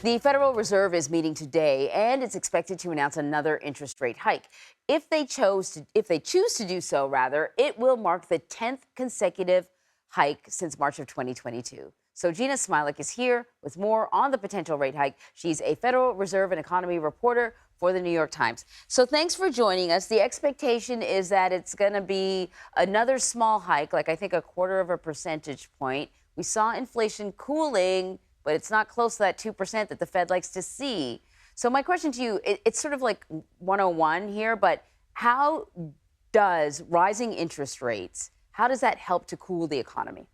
The Federal Reserve is meeting today, and it's expected to announce another interest rate hike. If they choose to do so, it will mark the 10th consecutive hike since March of 2022. So Jeanna Smialek is here with more on the potential rate hike. She's a Federal Reserve and economy reporter for the New York Times. So thanks for joining us. The expectation is that it's going to be another small hike, like I think a quarter of a percentage point. We saw inflation cooling, but it's not close to that 2% that the Fed likes to see. So my question to you, it's sort of like 101 here, but how does rising interest rates, how does that help to cool the economy?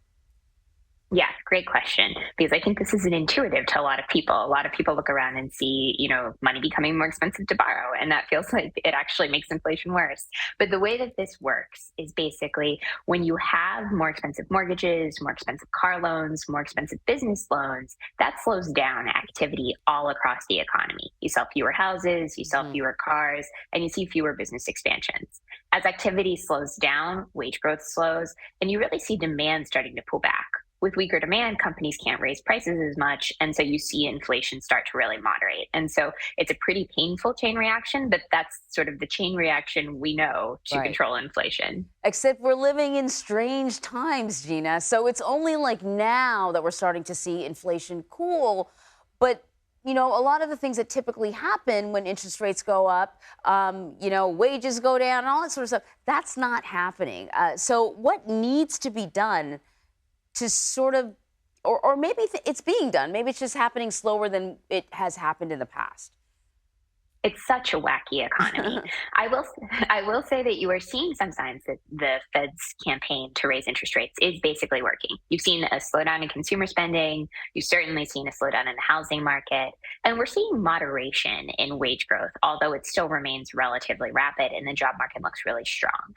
Yeah, great question. Because I think this isn't intuitive to a lot of people. A lot of people look around and see, money becoming more expensive to borrow, and that feels like it actually makes inflation worse. But the way that this works is basically when you have more expensive mortgages, more expensive car loans, more expensive business loans, that slows down activity all across the economy. You sell fewer houses, you sell fewer cars, and you see fewer business expansions. As activity slows down, wage growth slows, and you really see demand starting to pull back. With weaker demand, companies can't raise prices as much, and so you see inflation start to really moderate. And so it's a pretty painful chain reaction, but that's sort of the chain reaction we know to control inflation. Except we're living in strange times, Jeanna. So it's only like now that we're starting to see inflation cool. But, a lot of the things that typically happen when interest rates go up, wages go down and all that sort of stuff, that's not happening. So what needs to be done to sort of, or maybe it's being done. Maybe it's just happening slower than it has happened in the past. It's such a wacky economy. I will say that you are seeing some signs that the Fed's campaign to raise interest rates is basically working. You've seen a slowdown in consumer spending. You've certainly seen a slowdown in the housing market. And we're seeing moderation in wage growth, although it still remains relatively rapid and the job market looks really strong.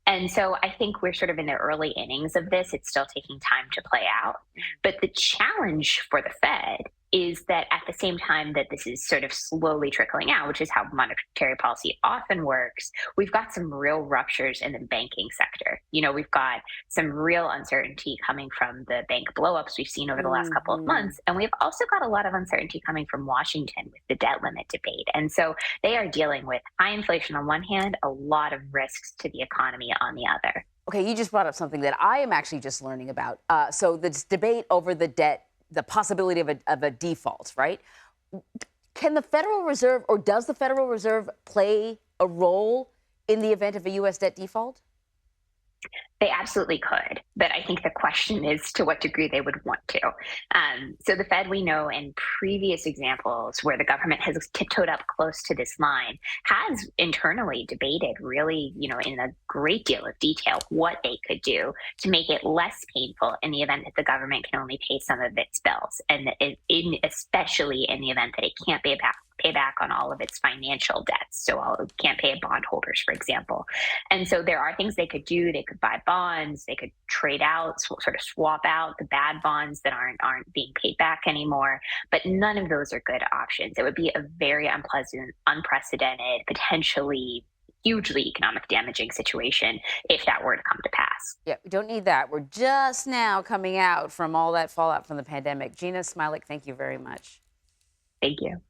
And so I think we're sort of in the early innings of this. It's still taking time to play out. But the challenge for the Fed is that at the same time that this is sort of slowly trickling out, which is how monetary policy often works, we've got some real ruptures in the banking sector. We've got some real uncertainty coming from the bank blowups we've seen over the last couple of months. And we've also got a lot of uncertainty coming from Washington with the debt limit debate. And so they are dealing with high inflation on one hand, a lot of risks to the economy on the other. Okay, you just brought up something that I am actually just learning about. So this debate over the debt, the possibility of a default, right? Can the Federal Reserve, or does the Federal Reserve play a role in the event of a U.S. debt default? They absolutely could, but I think the question is to what degree they would want to. So the Fed, we know in previous examples where the government has tiptoed up close to this line, has internally debated really, in a great deal of detail what they could do to make it less painful in the event that the government can only pay some of its bills, and especially in the event that it can't pay back on all of its financial debts. So it can't pay bondholders, for example. And so there are things they could do. They could buy bonds. They could trade out, sort of swap out the bad bonds that aren't being paid back anymore. But none of those are good options. It would be a very unpleasant, unprecedented, potentially hugely economic damaging situation if that were to come to pass. Yeah, we don't need that. We're just now coming out from all that fallout from the pandemic. Jeanna Smialek, thank you very much. Thank you.